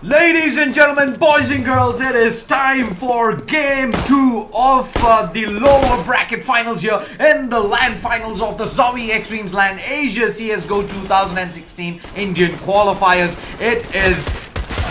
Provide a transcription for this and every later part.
Ladies and gentlemen, boys and girls, it is time for Game 2 of the lower bracket finals here in the LAN finals of the ZOWIE eXTREMESLAND Asia CSGO 2016 Indian qualifiers. It is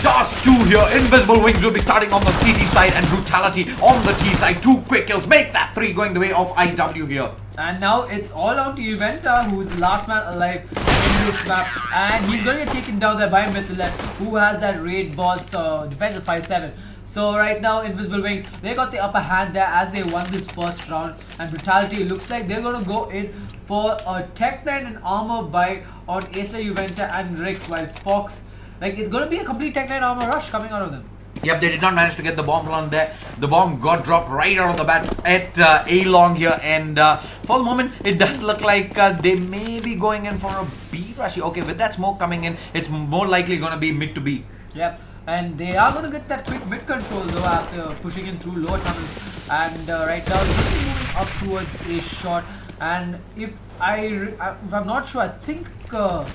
just 2 here. Invisible Wings will be starting on the CT side and Brutality on the T side. 2 quick kills, make that 3 going the way of IW here. And now it's all on to Juventa, who's the last man alive in this map. And he's going to get taken down there by Mythilet, who has that raid boss defense of 5-7. So right now, Invisible Wings, they got the upper hand there as they won this first round. And Brutality looks like they're going to go in for a Tech 9 and armor buy on Acer, Juventa and Rix, while Fox, like, it's going to be a complete Tech 9 armor rush coming out of them. Yep, they did not manage to get the bomb on there. The bomb got dropped right out of the bat at A-Long here. And for the moment, it does look like they may be going in for a B rush. Okay, with that smoke coming in, it's more likely going to be mid to B. Yep, and they are going to get that quick mid control though after pushing in through lower tunnels. And right now, they're moving up towards a shot. And if I'm not sure, I think, well,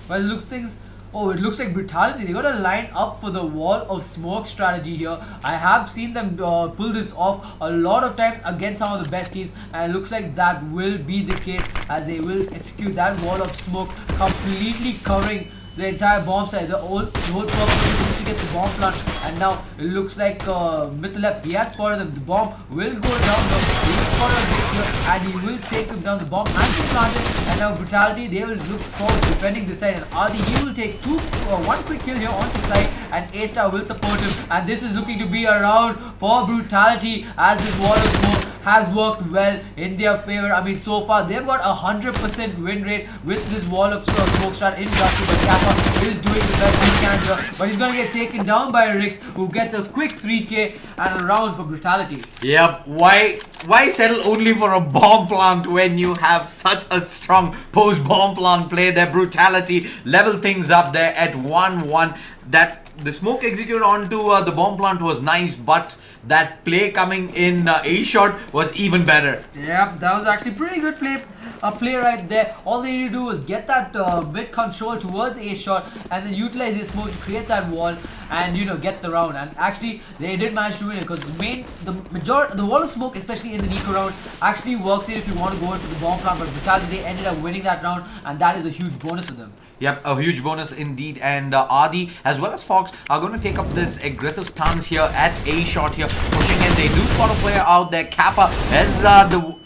look things. Oh, it looks like Brutality. They got to line up for the wall of smoke strategy here. I have seen them pull this off a lot of times against some of the best teams, and it looks like that will be the case as they will execute that wall of smoke, completely covering the entire bomb site. The whole purpose is to get the bomb plant, and now it looks like Mythilet, he has spotted them. The bomb will go down now. He will spot here, and he will take them down. The bomb has been planted, and now Brutality, they will look for defending the side. And Adi, he will take one quick kill here onto side, and A-Star will support him. And this is looking to be a round for Brutality as this wall of smoke has worked well in their favor. I mean, so far they've got 100% win rate with this wall of smoke start in Dusty, but Kappa is doing the best he can here. But he's going to get taken down by Rix, who gets a quick 3k and a round for Brutality. Yep, why settle only for a bomb plant when you have such a strong post-bomb plant play there? Brutality level things up there at 1-1. That the smoke executed onto the bomb plant was nice, but that play coming in A-shot was even better. Yep, that was actually pretty good play right there. All they need to do was get that mid control towards A-shot and then utilize the smoke to create that wall and, you know, get the round. And actually, they did manage to win it because the wall of smoke, especially in the Nico round, actually works in if you want to go into the bomb plant. But Brutality, they ended up winning that round, and that is a huge bonus for them. Yep, a huge bonus indeed. And Adi as well as Fox are going to take up this aggressive stance here at A-shot here, pushing in. They do spot a player out there. Kappa as the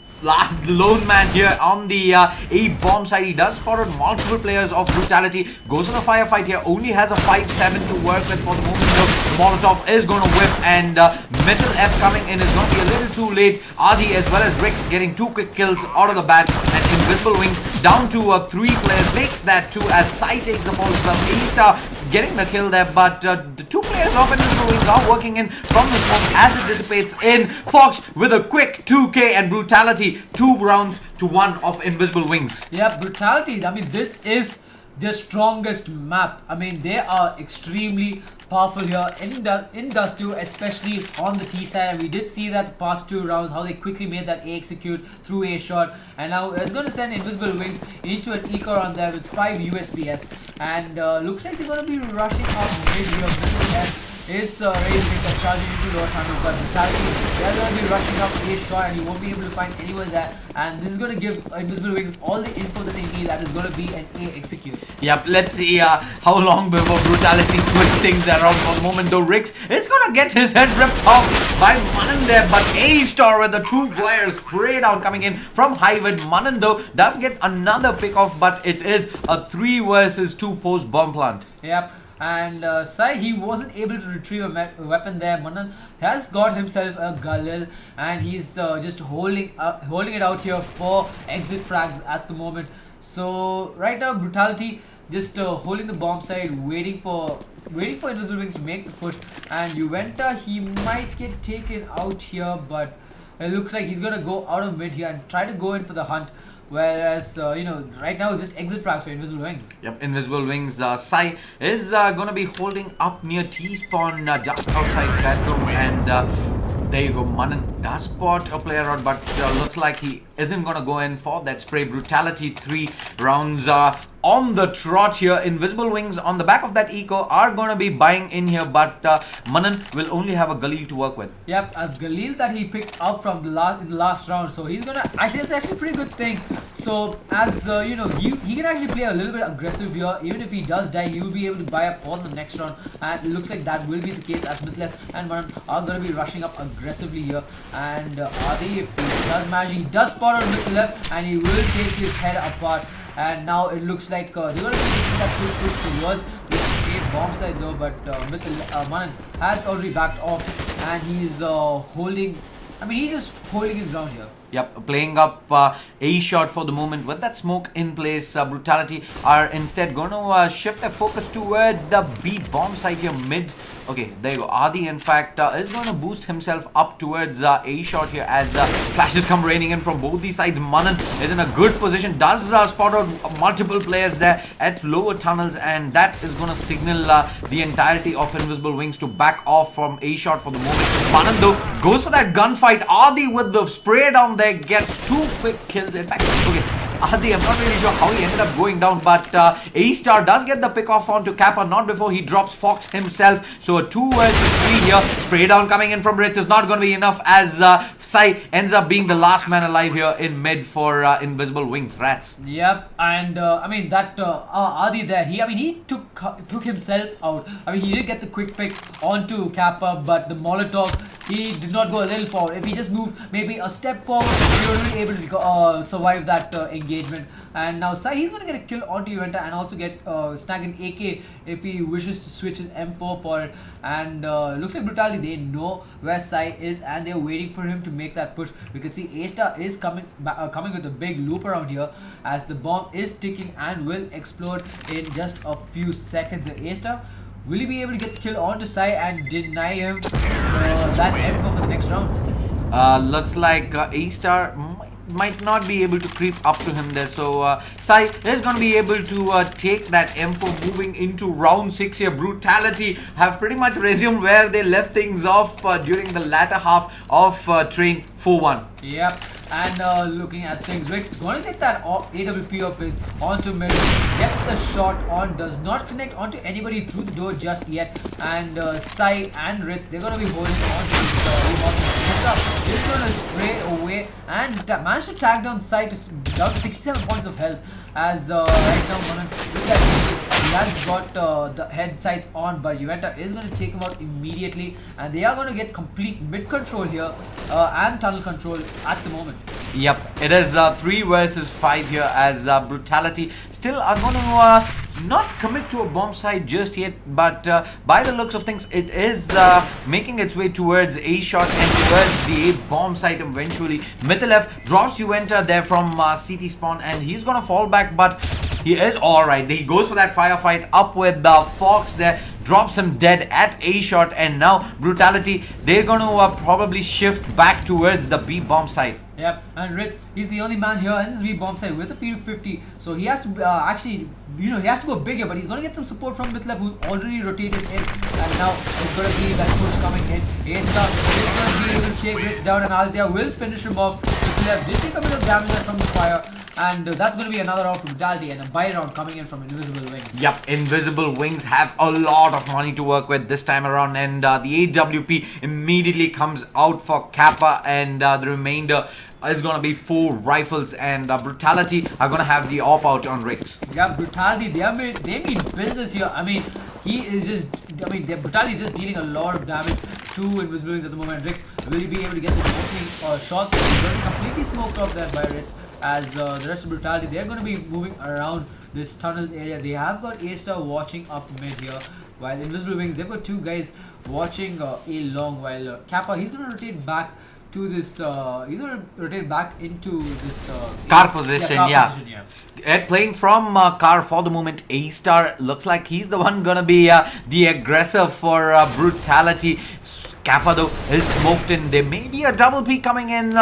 lone man here on the A-bomb side. He does spot on multiple players of Brutality. Goes on a firefight here. Only has a 5-7 to work with for the moment. The Molotov is going to whip, and Metal F coming in is going to be a little too late. Adi as well as Rix getting 2 quick kills out of the bat, and Invisible Wings down to 3 players. Make that 2 as Sai takes the fall as well. A-Star getting the kill there, but the 2 players of Invisible Wings are working in from the smoke as it dissipates in. Fox with a quick 2k, and Brutality 2 rounds to 1 of Invisible Wings. Yeah, Brutality, I mean, this is their strongest map. I mean, they are extremely powerful here in Dust 2, especially on the T side. And we did see that the past 2 rounds, how they quickly made that A execute through A shot. And now it's going to send Invisible Wings into an eco round there with 5 USBS. And looks like they're going to be rushing out mid here. Is raising charging into lower tunnel, but Brutality, they're going to be rushing up A shot, and you won't be able to find anyone there. And this is going to give Invisible Wings all the info that they need. That is going to be an A execute. Yep, let's see how long before Brutality switch things around. For the moment though, Rix is going to get his head ripped off by Manan there, but A-Star with the 2 players spray down coming in from Highwood. Manan though does get another pick off, but it is a 3 versus 2 post bomb plant. Yep. And Sai, he wasn't able to retrieve a weapon there. Manan has got himself a Galil, and he's just holding it out here for exit frags at the moment. So right now, Brutality just holding the bomb side, waiting for Invisible Wings to make the push. And Juventa, he might get taken out here, but it looks like he's gonna go out of mid here and try to go in for the hunt. Whereas, you know, right now it's just exit frags for Invisible Wings. Yep, Invisible Wings. Sai is going to be holding up near T-spawn just outside bedroom, and there you go. Manan does spot a player out, but looks like he isn't going to go in for that spray. Brutality 3 rounds on the trot here. Invisible Wings on the back of that eco are going to be buying in here, but Manan will only have a Galil to work with. Yep, a Galil that he picked up from the last round, so he's gonna actually, it's actually a pretty good thing. So as you know, he can actually play a little bit aggressive here. Even if he does die, he will be able to buy up for the next round, and it looks like that will be the case as Mithlef and Manan are going to be rushing up aggressively here. And Adi, if he does manage, he does spot on Mithlef and he will take his head apart. And now it looks like they're going to be taking that quick push towards the bomb side though, but Manan has already backed off and he's holding, I mean, he's just holding his ground here. Yep, playing up a shot for the moment with that smoke in place. Brutality are instead going to shift their focus towards the B bomb site here mid. Okay, there you go. Adi, in fact, is going to boost himself up towards a shot here as flashes come raining in from both these sides. Manan is in a good position, does spot out multiple players there at lower tunnels, and that is going to signal the entirety of Invisible Wings to back off from a shot for the moment. Manan though goes for that gunfight. Adi with the spray down there gets 2 quick kills. In fact, okay, Adi, I'm not really sure how he ended up going down, but A-Star does get the pick off onto Kappa, not before he drops Fox himself. So a 2 versus 3 here. Spray down coming in from RatZ is not going to be enough as Sai ends up being the last man alive here in mid for Invisible Wings. RatZ. Yep, and I mean that Adi there, he took himself out. I mean, he did get the quick pick onto Kappa, but the Molotov, he did not go a little forward. If he just moved maybe a step forward, he would be able to survive that engagement. And now Sai, he's going to get a kill onto Juventa and also get snag an AK if he wishes to switch his M4 for it. And looks like Brutality, they know where Sai is and they're waiting for him to make that push. We can see A-Star is coming with a big loop around here as the bomb is ticking and will explode in just a few seconds. A-Star, will he be able to get the kill onto Sai and deny him that M4 for the next round? Looks like A-Star might not be able to creep up to him there. So Sai is going to be able to take that M4 moving into round 6 here. Brutality have pretty much resumed where they left things off during the latter half of train 4-1. Yep, and looking at things, Rick's going to take that AWP of his onto mid, gets the shot on, does not connect onto anybody through the door just yet, and Sai and RatZ, they're going to be holding on to this He's going to spray away and manage to tag down Sai down to 67 points of health as right now Manan, look at he has got the head sights on, but Juventa is going to take him out immediately and they are going to get complete mid control here and tunnel control at the moment. Yep, it is 3 versus 5 here as Brutality still are going to not commit to a bomb site just yet, but by the looks of things it is making its way towards a shot and towards the bomb site eventually. Mithlef drops Juventa there from CT spawn and he's going to fall back, but he is alright. He goes for that firefight up with the Fox there, drops him dead at a shot, and now Brutality, they're going to probably shift back towards the B bomb site. Yep, and RatZ, he's the only man here in this B bomb site with a P250, so he has to actually, he has to go bigger, but he's going to get some support from Mithlef, who's already rotated in, and now it's going to be that push coming in. A-Star is going to be able to take RatZ down, and Aditya will finish him off. Mithlef did take a bit of damage from the fire, and that's going to be another round for Brutality and a buy round coming in from Invisible Wings. Yep, Invisible Wings have a lot of money to work with this time around, and the AWP immediately comes out for Kappa, and the remainder is going to be 4 rifles, and Brutality are going to have the op out on Riggs. Yeah, Brutality, they mean business here. I mean, Brutality is just dealing a lot of damage to Invisible Wings at the moment. Riggs, will he be able to get the opening shot? He's going to completely smoked off there by RatZ, as the rest of Brutality, they're going to be moving around this tunnels area. They have got A-Star watching up mid here, while Invisible Wings, they've got 2 guys watching A long, while Kappa, he's going to rotate back to this, he's going to rotate back into this car position, position, yeah. Playing from car for the moment. A-Star looks like he's the one gonna be the aggressor for Brutality. Kappa though is smoked in. There may be a double peek coming in.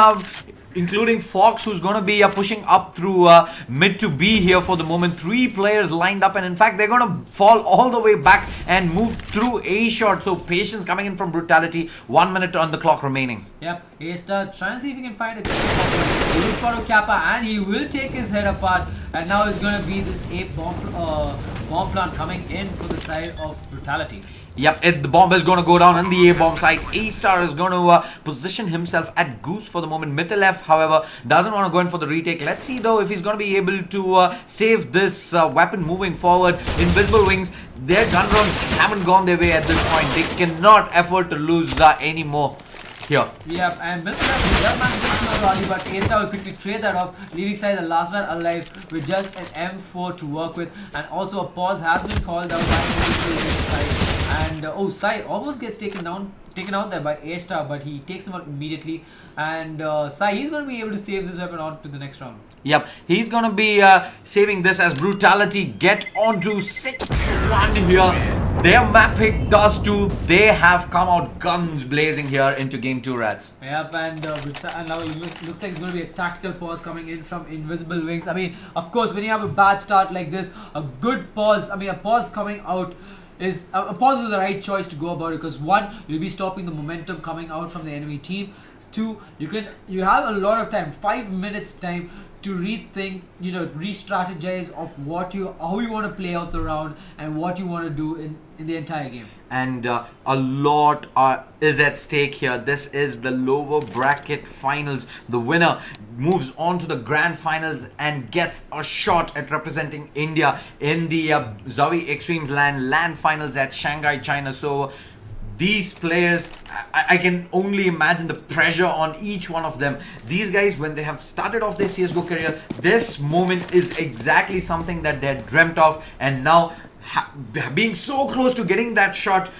including Fox, who's going to be pushing up through mid to B here for the moment. 3 players lined up, and in fact, they're going to fall all the way back and move through A shot. So patience coming in from Brutality. 1 minute on the clock remaining. Yep, A-Star trying to see if he can find a good spot for Kappa, and he will take his head apart. And now it's going to be this A bomb plant coming in for the side of Brutality. Yep, the bomb is going to go down on the A-bomb side. A-Star is going to position himself at Goose for the moment. Mythilef, however, doesn't want to go in for the retake. Let's see though if he's going to be able to save this weapon moving forward. Invisible Wings, their gun runs haven't gone their way at this point. They cannot afford to lose any more here. Yep, and Mythilef does manage to kill Roddy, but A-Star will quickly trade that off, leaving Sai the last man alive with just an M4 to work with. And also a pause has been called out by and Sai almost gets taken out there by A-Star, but he takes him out immediately. And Sai, he's going to be able to save this weapon on to the next round. Yep, he's going to be saving this as Brutality get onto 6-1 here. Their map pick does too. They have come out guns blazing here into game 2, RatZ. Yep, and now it looks like it's going to be a tactical pause coming in from Invisible Wings. I mean, of course, when you have a bad start like this, a good pause, a pause coming out is a pause is the right choice to go about it, because 1, you'll be stopping the momentum coming out from the enemy team. 2, you have a lot of time, 5 minutes time to rethink, re-strategize of how you want to play out the round and what you want to do in the entire game. And a lot is at stake here. This is the lower bracket finals. The winner moves on to the grand finals and gets a shot at representing India in the ZOWIE eXTREMESLAND LAN finals at Shanghai, China. So these players, I can only imagine the pressure on each one of them. These guys, when they have started off their CSGO career, this moment is exactly something that they had dreamt of, and now being so close to getting that shot,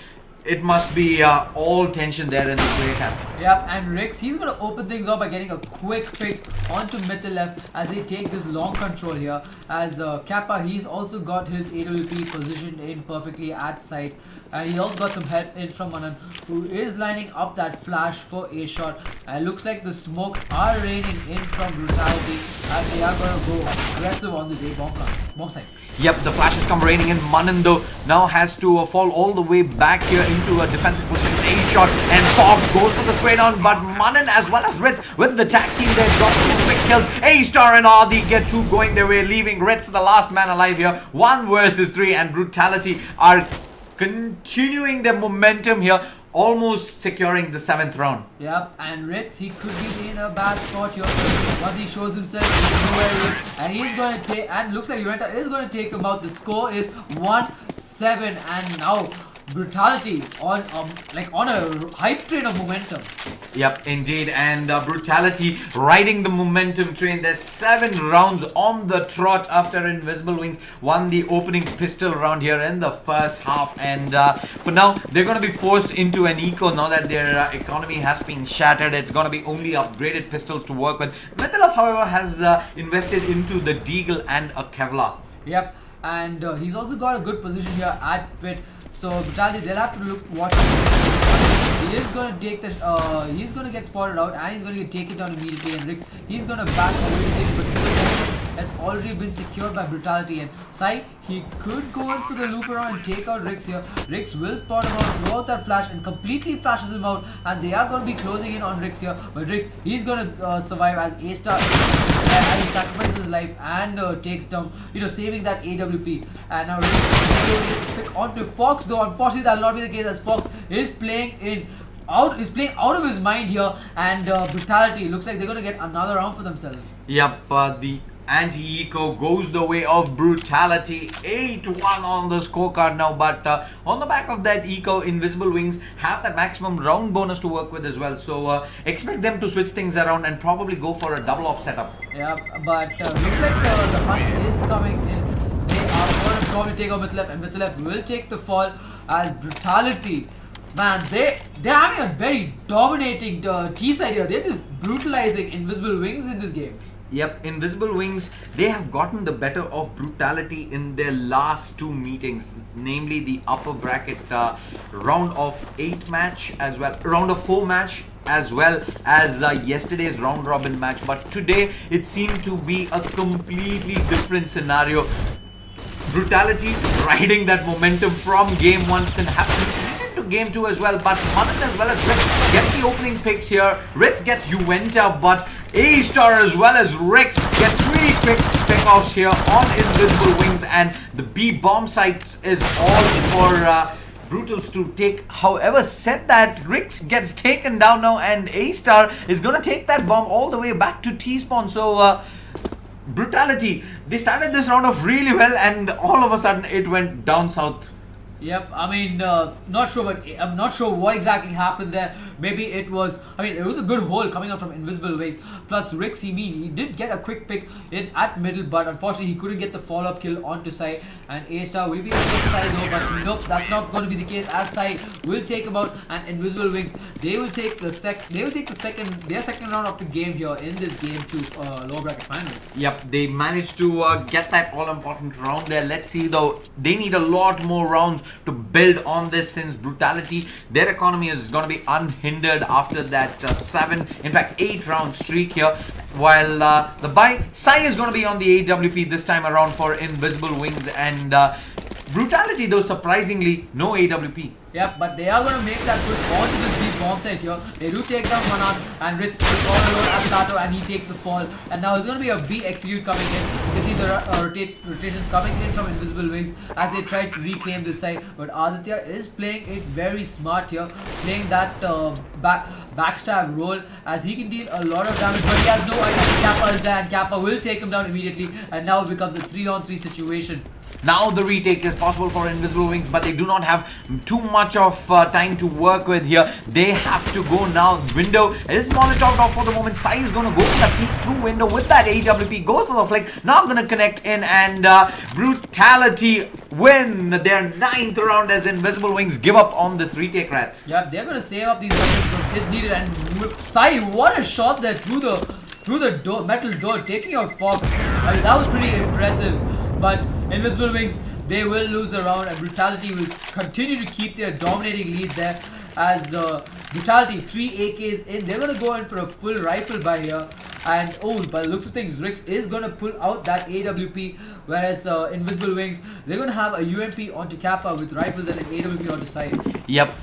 it must be all tension there in the play camp. Yep, and Rix, he's going to open things up by getting a quick pick onto Mythilef as they take this long control here. As Kappa, he's also got his AWP positioned in perfectly at site. And he also got some help in from Manan, who is lining up that flash for a shot. And looks like the smokes are raining in from Brutality as they are going to go aggressive on this A bomb site. Yep, the flashes come raining in. Manan though now has to fall all the way back here into a defensive position. A shot, and Fox goes for the spray down, but Manan as well as RatZ with the tag team there got 2 quick kills. A-Star and Adi get 2 going their way, leaving RatZ the last man alive here. 1 versus 3, and Brutality are continuing their momentum here, almost securing the 7th round. Yep, and RatZ, he could be in a bad spot here. Once he shows himself, he knows where he is, and he's going to take, and looks like Juventa is going to take him out. The score is 1-7, and now Brutality on a hype train of momentum. Yep, indeed, and Brutality riding the momentum train. There's 7 rounds on the trot after Invisible Wings won the opening pistol round here in the first half, and for now they're going to be forced into an eco now that their economy has been shattered. It's going to be only upgraded pistols to work with. Mythilef, however, has invested into the Deagle and a Kevlar. Yep, and he's also got a good position here at pit. So Brutality, they'll have to watch. He is going to take the. He's going to get spotted out, and he's going to take it down immediately. And Rix, he's going to back away to save, but has already been secured by Brutality. And Sai, he could go in for the loop around and take out Rix here. Rix will spot him out throughout that flash and completely flashes him out. And they are going to be closing in on Rix here. But Rix, he's going to survive as A-Star. As he sacrifices his life and takes down, saving that AWP. And now Rix pick onto Fox, though unfortunately that will not be the case, as Fox is playing out of his mind here, and Brutality looks like they're going to get another round for themselves. Yep, the anti-eco goes the way of Brutality. 8-1 on the scorecard now, but on the back of that eco, Invisible Wings have that maximum round bonus to work with as well, so expect them to switch things around and probably go for a double op setup. Yeah, but looks like the hunt is coming in. They are going to probably take out Mythilef, and Mythilef will take the fall as Brutality. Man, they're having a very dominating T side here. They're just brutalizing Invisible Wings in this game. Yep, Invisible Wings, they have gotten the better of Brutality in their last two meetings, namely the upper bracket round of 8 match as well, round of 4 match, as well as yesterday's round robin match. But today it seemed to be a completely different scenario. Brutality riding that momentum from game 1 can happen to game 2 as well, but Manan as well as RatZ get the opening picks here. RatZ gets Juwenta, but A-Star as well as RatZ get 3 quick pickoffs here on Invisible Wings, and the B bomb site is all for Brutals to take. However, said that, RatZ gets taken down now, and A-Star is gonna take that bomb all the way back to T-spawn. So Brutality, they started this round off really well, and all of a sudden it went down south. Yep, I mean, not sure, but I'm not sure what exactly happened there. Maybe it was, I mean, it was a good hole coming out from Invisible Wings. Plus, RatZ, he did get a quick pick in at middle, but unfortunately, he couldn't get the follow-up kill onto Sai. And A-Star will be on the side though, but nope, that's not going to be the case. As Sai will take him out, and Invisible Wings, they will take their second round of the game here in this game 2 lower bracket finals. Yep, they managed to get that all-important round there. Let's see though, they need a lot more rounds to build on this, since Brutality, their economy is going to be unhindered after that 8 round streak here. While the buy Sai is going to be on the AWP this time around for Invisible Wings, and Brutality though, surprisingly, no AWP. Yep, but they are going to make that push onto this deep bomb site here. They do take down Manan, and RatZ is all alone at Sato, and he takes the fall. And now it's going to be a B execute coming in. You can see the rotations coming in from Invisible Wings as they try to reclaim this side. But Aditya is playing it very smart here, playing that backstab role, as he can deal a lot of damage, but he has no idea Kappa is there, and Kappa will take him down immediately, and now it becomes a 3-on-3 situation. Now the retake is possible for Invisible Wings, but they do not have too much of time to work with here. They have to go now. Window is monitored off for the moment. Sai is going to go for the peek through window with that AWP. Goes for the flick. Not going to connect in, and Brutality win their 9th round as Invisible Wings give up on this retake, RatZ. Yep, they're going to save up these weapons because it's needed. And Sai, what a shot there through the metal door, taking out Fox. I mean, that was pretty impressive. But Invisible Wings, they will lose the round, and Brutality will continue to keep their dominating lead there, as Brutality 3 AKs in. They're going to go in for a full rifle by here, and by the looks of things, RatZ is going to pull out that AWP, whereas Invisible Wings, they're going to have a UMP onto Kappa with rifles and an AWP onto side. Yep,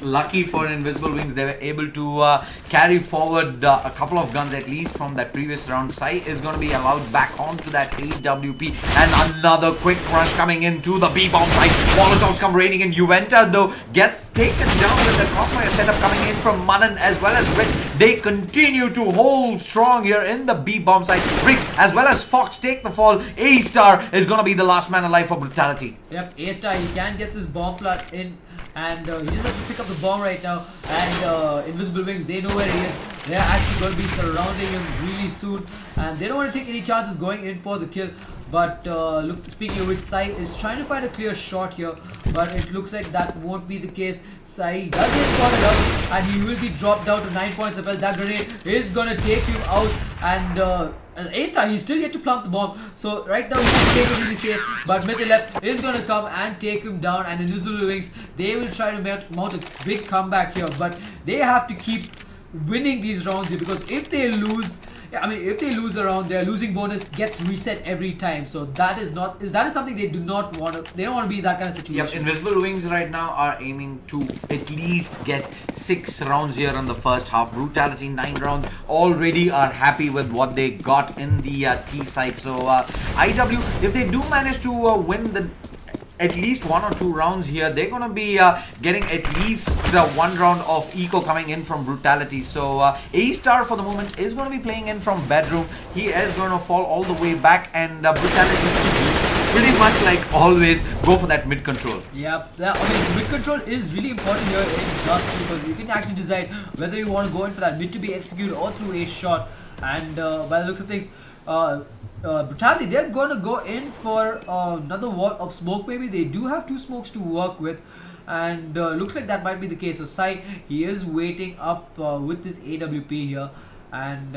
lucky for Invisible Wings, they were able to carry forward a couple of guns at least from that previous round. Sai is going to be allowed back onto that AWP, and another quick rush coming into the B-bomb site. Molotovs come raining in. Juwenta though gets taken down with the crossfire setup coming in from Manan as well as RatZ. They continue to hold strong here in the B-bomb site. RatZ as well as Fox take the fall. A-Star is going to be the last man alive for Brutality. Yep, A-Star, he can get this bomb plant in, and he just has to pick up the bomb right now. And Invisible Wings, they know where he is. They're actually going to be surrounding him really soon, and they don't want to take any chances going in for the kill. But look, speaking of which, Sai is trying to find a clear shot here, but it looks like that won't be the case. Sai does get spotted out, and he will be dropped down to 9 points of health. That grenade is gonna take him out, and A-Star, he's still yet to plant the bomb, so right now he's taking it really safe. But Mythilep is gonna come and take him down, and Invisible Wings, they will try to mount a big comeback here, but they have to keep winning these rounds here, because if they lose, if they lose a round, their losing bonus gets reset every time. So that is something they do not want to. They don't want to be in that kind of situation. Yep, Invisible Wings right now are aiming to at least get 6 rounds here in the first half. Brutality 9 rounds already are happy with what they got in the T side. So IW, if they do manage to win the at least 1 or 2 rounds here, they're gonna be getting at least 1 round of eco coming in from Brutality. So A-Star for the moment is gonna be playing in from bedroom. He is gonna fall all the way back, and Brutality pretty much like always go for that mid control. Yep, mid control is really important here in Just, because you can actually decide whether you want to go in for that mid to be executed or through a shot. And by the looks of things, Brutality, they're going to go in for another wall of smoke maybe. They do have 2 smokes to work with, and looks like that might be the case. So Sai, he is waiting up with this AWP here, and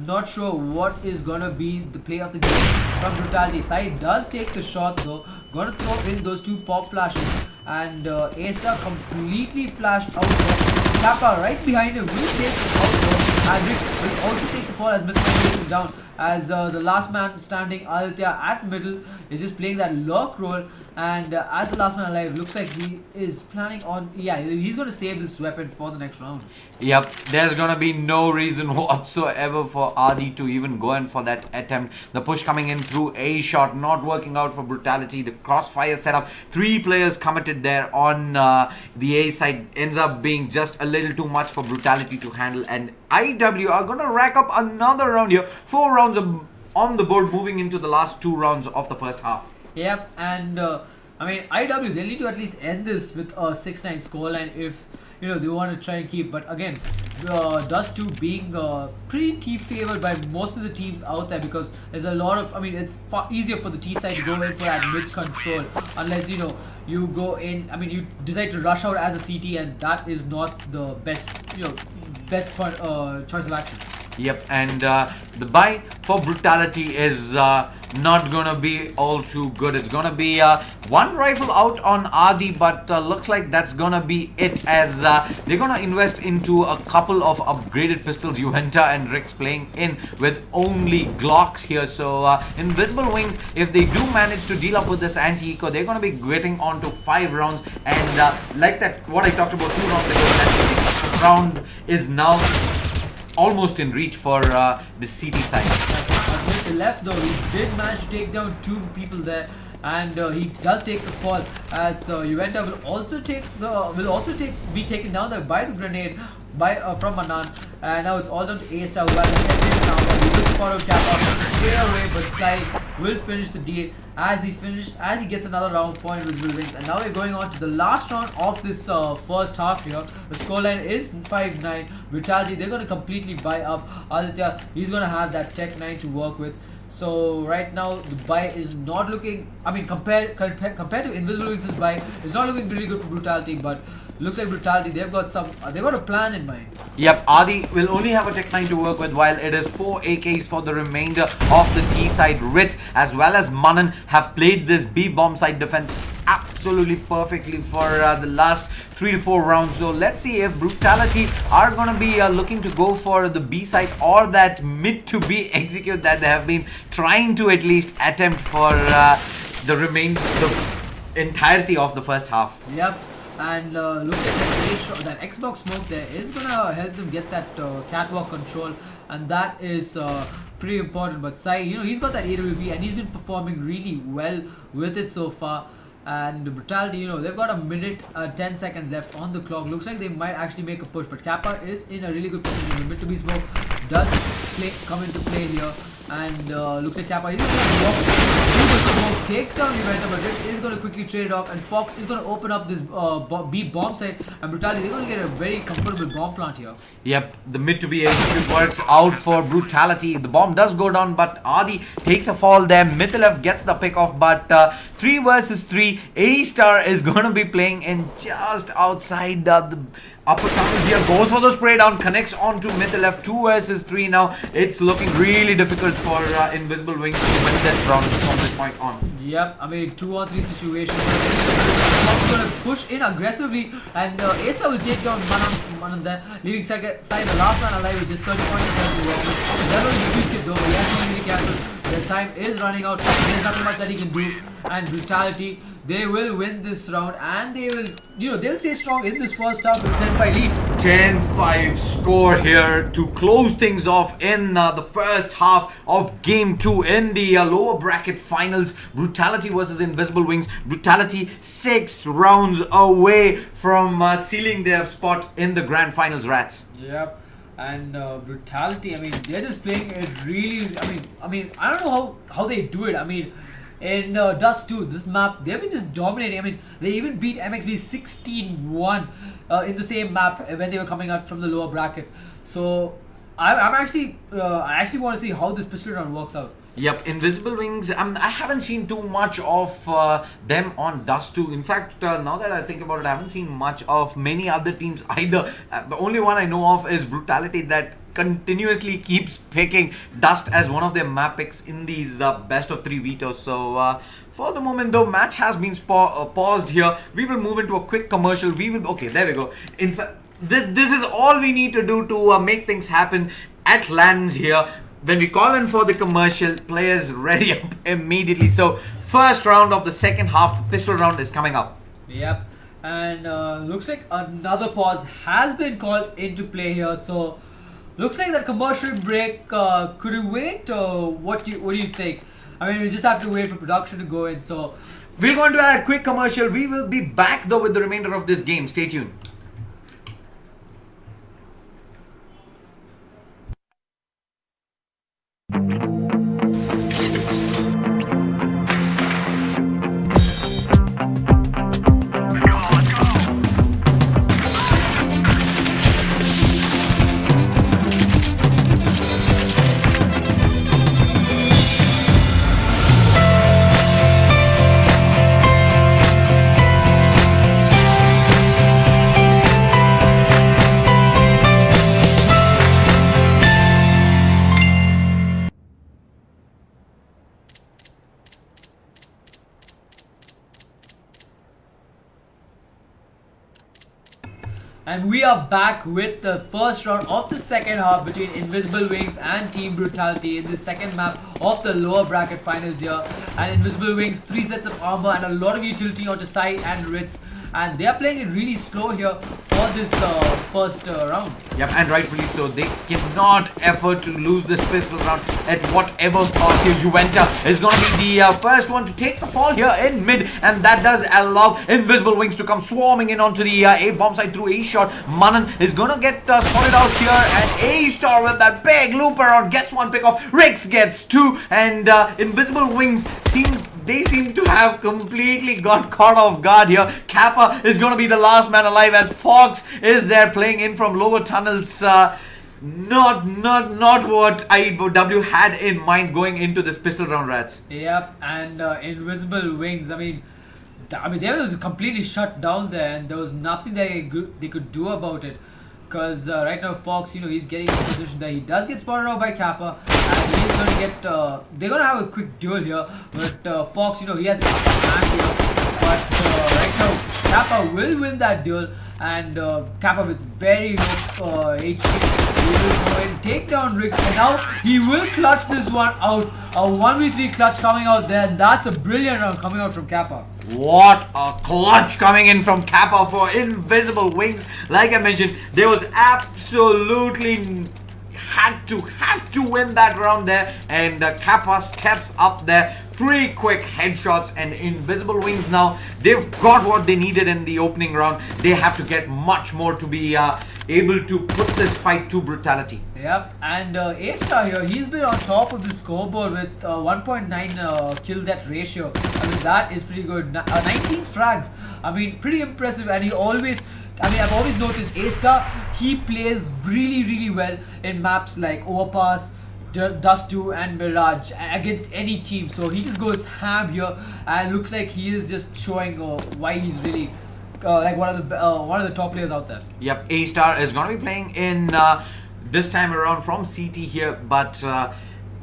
not sure what is gonna be the play of the game from Brutality. Side does take the shot though, gonna throw in those two pop flashes, and A-Star completely flashed out there. Kappa right behind him will take the fall though, and Rick will also take the fall as Mythman takes him down, as the last man standing Aditya at middle is just playing that lock role, and as the last man alive, looks like he is planning on, yeah, he's going to save this weapon for the next round. Yep, there's gonna be no reason whatsoever for Adi to even go in for that attempt. The push coming in through a shot, not working out for Brutality. The crossfire setup, 3 players committed there on the A side, ends up being just a little too much for Brutality to handle, and IW are gonna rack up another round here. 4 rounds on the board, moving into the last 2 rounds of the first half. Yep, and I mean, IW, they need to at least end this with a 6-9 scoreline if, you know, they want to try and keep. But again, Dust 2 being pretty favored by most of the teams out there, because there's a lot of, I mean, it's far easier for the T side to go in for that mid control, unless, you know, you go in, I mean, you decide to rush out as a CT, and that is not the best, you know, best choice of action. Yep, and the buy for Brutality is not gonna be all too good. It's gonna be 1 rifle out on Adi, but looks like that's gonna be it, as they're gonna invest into a couple of upgraded pistols. Juventa and Rick's playing in with only Glocks here. So Invisible Wings, if they do manage to deal up with this anti-eco, they're gonna be getting on to 5 rounds, and like that, what I talked about 2 rounds ago, that 6th round is now almost in reach for the CT side. With the left though, he did manage to take down 2 people there, and he does take the fall, as Juventa will also be taken down there by the grenade from Manan, and now it's all down to A-Star, who has a now, but he will spot out Kappa straight away, but Sai will finish the D8 as he gets another round for Invisible Wings. And now we're going on to the last round of this first half here. The scoreline is 5-9. Brutality, they're going to completely buy up Aditya. He's going to have that Tech 9 to work with. So right now the buy is not looking, I mean, compared to Invisible Wings' buy, it's not looking really good for Brutality, but looks like Brutality, they've got a plan in mind. Yep, Adi will only have a Tech 9 to work with, while it is 4 AKs for the remainder of the T side. RatZ as well as Manan have played this B bomb side defense absolutely perfectly for the last 3 to 4 rounds. So let's see if Brutality are going to be looking to go for the B side, or that mid to B execute that they have been trying to at least attempt for the entirety of the first half. Yep. And look at that Xbox smoke there is gonna help them get that catwalk control, and that is pretty important. But Sai, you know, he's got that AWP and he's been performing really well with it so far. And Brutality, you know, they've got a minute 10 seconds left on the clock. Looks like they might actually make a push, but Kappa is in a really good position. The mid to be smoke does come into play here, and looks like Kappa is going to walk through the smoke, takes down Juventa, but Rick is going to quickly trade it off, and Fox is going to open up this B bomb site, and Brutality, they're going to get a very comfortable bomb plant here. Yep, the mid to be executed works out for Brutality. The bomb does go down, but Adi takes a fall there. Mythilev gets the pick off, but 3 versus 3. A-Star is going to be playing in just outside the upper tunnel here. Goes for the spray down, connects onto Mythilev. 2 versus 3 now. It's looking really difficult for Invisible Wings to win this round from this point on. Yep, I mean, 2-on-3 situation. Fox going to push in aggressively, and A-Star will take down Manan there, leaving side the last man alive with just 30 points to work with. That was a huge hit though, but he has to really cancel. Their time is running out. There's nothing much that he can do. And Brutality, they will win this round, and they will, you know, they'll stay strong in this first half with 10-5 lead. 10-5 score here to close things off in the first half of Game 2 in the lower bracket finals. Brutality versus Invisible Wings. Brutality 6 rounds away from sealing their spot in the grand finals, RatZ. Yep. And Brutality, I mean, they're just playing it really, I mean, I don't know how they do it. I mean, in Dust 2, this map, they've been just dominating. I mean, they even beat MXB 16-1 in the same map when they were coming out from the lower bracket. So I actually want to see how this pistol round works out. Yep, Invisible Wings, I haven't seen too much of them on Dust 2. In fact, now that I think about it, I haven't seen much of many other teams either. The only one I know of is Brutality, that continuously keeps picking Dust as one of their map picks in these best of 3 vetoes. So for the moment though, match has been paused here. We will move into a quick commercial. Okay, there we go. In fact, this is all we need to do to make things happen at LANs here. When we call in for the commercial, players ready up immediately. So first round of the second half, pistol round is coming up. Yep, and looks like another pause has been called into play here. So looks like that commercial break could we wait? What do you think? I mean, we'll just have to wait for production to go in. So we're going to add a quick commercial. We will be back though with the remainder of this game. Stay tuned. And we are back with the first round of the second half between Invisible Wings and Team Brutality in the second map of the lower bracket finals here. And Invisible Wings, 3 sets of armor and a lot of utility onto side and RatZ. And they are playing it really slow here for this first round. Yep, and rightfully so. They cannot afford to lose this pistol round at whatever cost here. Juventa is going to be the first one to take the fall here in mid. And that does allow Invisible Wings to come swarming in onto the A bomb side through A shot. Manan is going to get spotted out here. And A-Star with that big looper on gets 1 pick off. Rix gets 2. And Invisible Wings seem to have completely got caught off guard here. Kappa is going to be the last man alive as Fox is there playing in from lower tunnels. Not what IW had in mind going into this pistol round, RatZ. Yep, and Invisible Wings, I mean, they was completely shut down there, and there was nothing they could do about it. Because right now Fox, he's getting in a position that he does get spotted out by Kappa, and he's going to get, they're going to have a quick duel here, but Fox, he has the upper hand here, but right now Kappa will win that duel, and Kappa with very low HP, he will go and take down Rick, and now he will clutch this one out, a 1v3 clutch coming out there, and that's a brilliant round coming out from Kappa. What a clutch coming in from Kappa for Invisible Wings. Like I mentioned, there was absolutely had to win that round there, and Kappa steps up there. 3 quick headshots, and Invisible Wings now, they've got what they needed in the opening round. They have to get much more to be able to put this fight to Brutality. Yep, and A-Star here, he's been on top of the scoreboard with 1.9 kill death ratio. I mean, that is pretty good. 19 frags, I mean, pretty impressive, and he always, I've always noticed A-Star, he plays really well in maps like Overpass, Dust 2 and Mirage against any team. So he just goes ham here, and looks like he is just showing why he's really like one of the top players out there. Yep, A-Star is going to be playing in this time around from CT here, but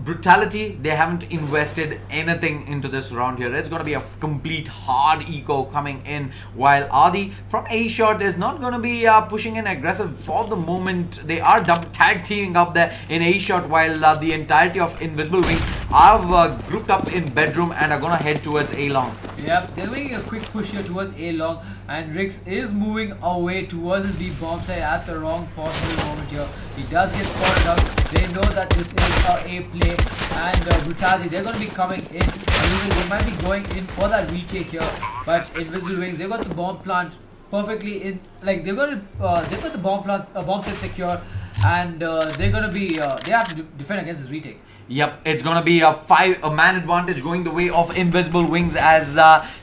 Brutality, they haven't invested anything into this round here. It's going to be a complete hard eco coming in, while Adi from A shot is not going to be pushing in aggressive for the moment. They are tag teaming up there in A shot, while the entirety of Invisible Wings are grouped up in bedroom and are going to head towards A long. Yep, they're making a quick push here towards A long, and Rix is moving away towards his B bomb site at the wrong possible moment here. He does get spotted out. They know that this is A play, and Brutality, they're going to be coming in. They might be going in for that retake here, but Invisible Wings, they've got the bomb plant perfectly in. Like they've got the bomb plant, bomb set secure, and they're going to be they have to defend against this retake. Yep, it's going to be a man advantage going the way of Invisible Wings as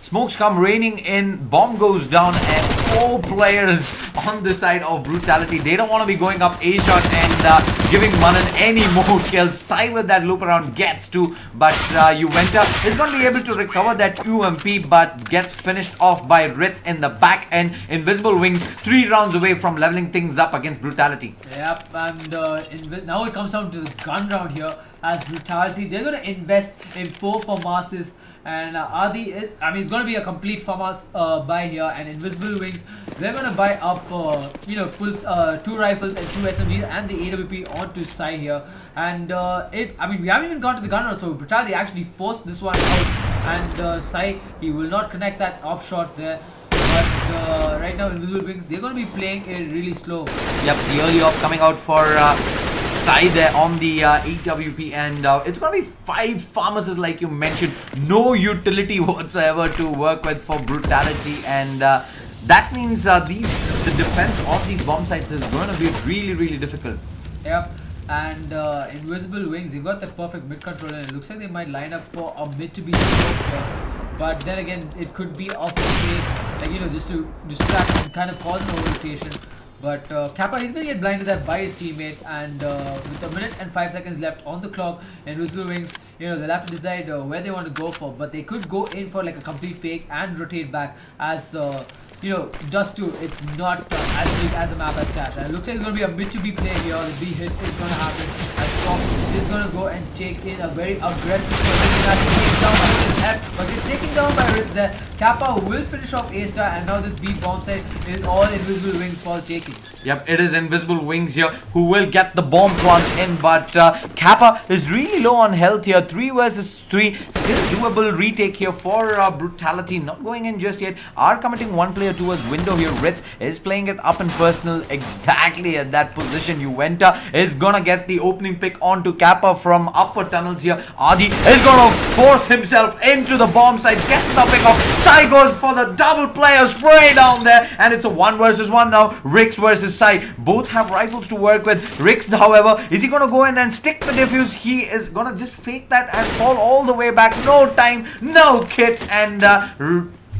Smokes come raining in, bomb goes down, and 4 players on the side of Brutality. They don't want to be going up A shot and giving Manan any more kills. Sai with that loop around gets to, but Juventa is going to be able to recover that UMP, but gets finished off by RatZ in the back end. Invisible Wings 3 rounds away from leveling things up against Brutality. Yep, and now it comes down to the gun round here as Brutality. They're going to invest in 4 FAMASes. And Adi is, it's going to be a complete FAMAS buy here. And Invisible Wings, they're going to buy up, full 2 rifles and 2 SMGs and the AWP onto Sai here. And we haven't even gone to the gun round, so Brutality actually forced this one out. And Sai, he will not connect that op shot there. But right now, Invisible Wings, they're going to be playing it really slow. Yep, the early op coming out for Sai there on the AWP, and it's going to be 5 FAMASes like you mentioned. No utility whatsoever to work with for Brutality, and that means the defense of these bomb sites is going to be really, really difficult. Yep. And Invisible Wings, they've got the perfect mid control, and it looks like they might line up for a mid to be smoked here. But then again, it could be off the stage, just to distract and kind of cause an over-rotation. But Kappa, he's going to get blinded there by his teammate, and with 1 minute and 5 seconds left on the clock, Invisible Wings, they'll have to decide where they want to go for. But they could go in for like a complete fake and rotate back as, Dust 2, it's not as big as a map as Cash. And it looks like it's going to be a mid to be play here. The B hit is going to happen as Storm is going to go and take in a very aggressive position, but it's taken down by RatZ there. Kappa will finish off A-Star, and now this B bomb site is all Invisible Wings for taking. Yep, it is Invisible Wings here who will get the bomb plunge in, but Kappa is really low on health here. 3 versus 3, still doable retake here for Brutality. Not going in just yet. Are committing 1 player towards window here. RatZ is playing it up in personal exactly at that position. Juventa is gonna get the opening pick onto Kappa from upper tunnels here. Adi is gonna force himself into the bomb site, gets the pick off. Sai goes for the double player spray down there, and it's a 1 versus 1 now. Rix versus Sai. Both have rifles to work with. Rix, however, is he gonna go in and stick the defuse? He is gonna just fake that and fall all the way back. No time, no kit, and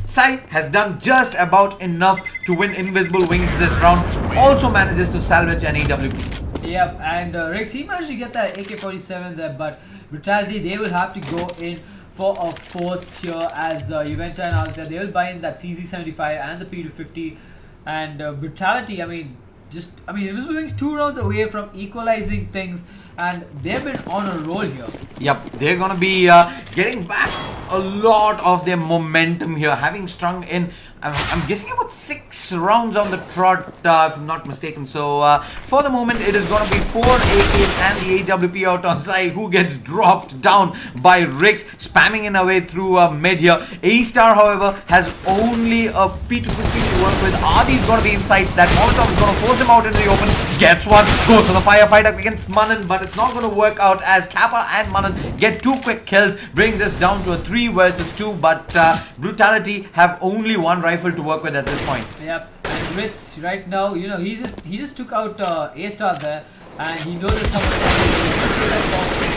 Sai has done just about enough to win Invisible Wings this round. Also manages to salvage an AWP. Yep, and Rix, he managed to get that AK-47 there, but Brutality, they will have to go in for a force here as Juventa and Alta, they will buy in that CZ75 and the P250. And Brutality, Invisible Wings 2 rounds away from equalizing things, and they've been on a roll here. Yep, they're gonna be getting back a lot of their momentum here, having strung in, I'm guessing about 6 rounds on the trot, if I'm not mistaken. So for the moment, it is gonna be 4 AKs and the AWP out on Sai, who gets dropped down by Rix, spamming in away through mid here. A-Star, however, has only a P250 to work with. Adi's gonna be inside. That Molotov is gonna force him out into the open. Gets one, goes to the firefight against Manan, but it's not gonna work out as Kappa and Manan get 2 quick kills, bring this down to a 3 versus 2. But Brutality have only 1 rifle to work with at this point. Yep, and RatZ right now, he just took out A-Star there, and he knows that someone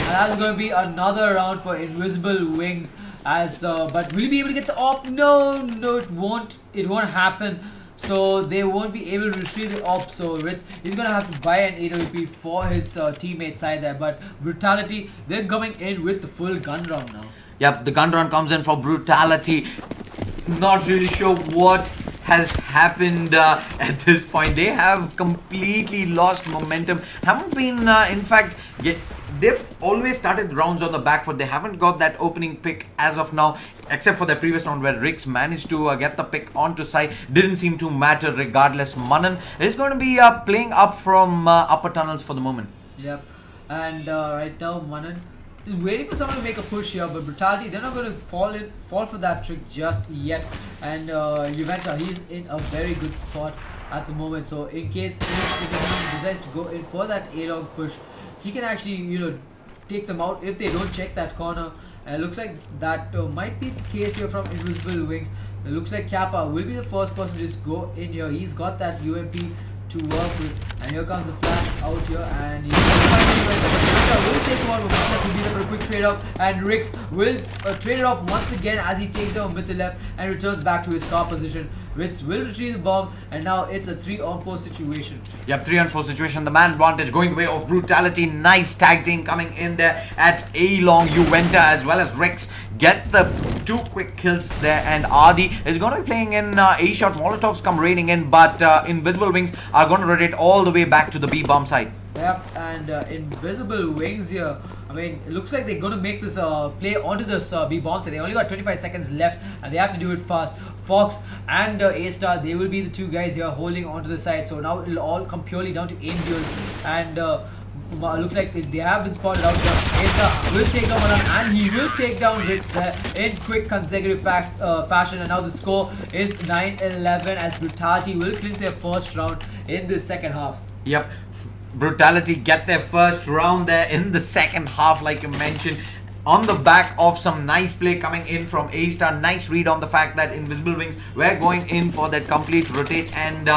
and that's going to be another round for Invisible Wings. But will he be able to get the op? No, it won't happen. So they won't be able to retrieve the op. So RatZ is gonna have to buy an AWP for his teammate side there. But Brutality, they're coming in with the full gun round now. Yep, the gun round comes in for Brutality. Not really sure what has happened at this point. They have completely lost momentum. Haven't been, in fact, they've always started rounds on the back foot. They haven't got that opening pick as of now, except for the previous round where Rix managed to get the pick onto Sai. Didn't seem to matter regardless. Manan is going to be playing up from upper tunnels for the moment. Yep, and right now Manan is waiting for someone to make a push here, but Brutality, they're not going to fall for that trick just yet. And Juventa, he's in a very good spot at the moment. So in case if he decides to go in for that A-long push, he can actually, take them out if they don't check that corner. And it looks like that might be the case here from Invisible Wings. It looks like Kappa will be the first person to just go in here. He's got that UMP to work with. And here comes the flash out here, and he will take one with left to be there for a quick trade off, and Rix will trade it off once again as he takes down with the left and returns back to his car position. Rix will retrieve the bomb, and now it's a 3-on-4 situation. Yep, 3-on-4 situation. The man advantage going the way of Brutality. Nice tag team coming in there at A-Long. Uwenta as well as Rix get the 2 quick kills there, and Adi is going to be playing in A-shot. Molotovs come raining in, but Invisible Wings are going to rotate all the way back to the B-bomb side. Yep, and Invisible Wings here, I mean, it looks like they're going to make this play onto this B-bomb side. They only got 25 seconds left, and they have to do it fast. Fox and A-Star, they will be the 2 guys here holding onto the side. So now it'll all come purely down to aim duels, and looks like they have been spotted out here. A-Star will take down one, and he will take down Ritz in quick consecutive fashion. And now the score is 9-11 as Brutality will clinch their first round in the second half. Yep, Brutality get their first round there in the second half, like you mentioned, on the back of some nice play coming in from A-Star. Nice read on the fact that Invisible Wings were going in for that complete rotate, and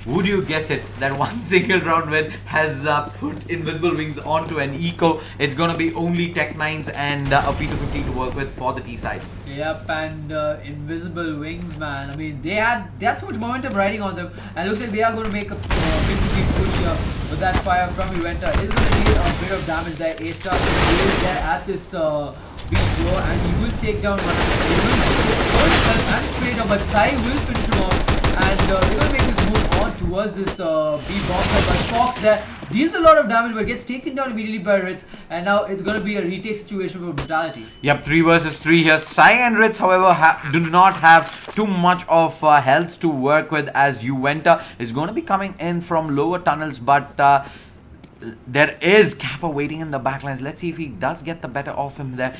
would you guess it, that one single round win has put Invisible Wings onto an eco. It's gonna be only Tech 9s and a P250 to work with for the T side. Yep, and Invisible Wings, man, I mean, they had so much momentum riding on them, and it looks like they are going to make a big push here with that fire from Uwenta. It's going to deal a bit of damage there. A-Star is there at this beat door, and he will take down one. He will himself and straight up, but Sai will finish him off, and they're going to make this move on towards this B-bomb side. But Fox there deals a lot of damage, but gets taken down immediately by Ritz, and now it's going to be a retake situation for Brutality. Yep, 3 versus 3 here. Sai and Ritz, however, do not have too much of health to work with, as Uwenta is going to be coming in from lower tunnels, but there is Kappa waiting in the backlines. Let's see if he does get the better of him there.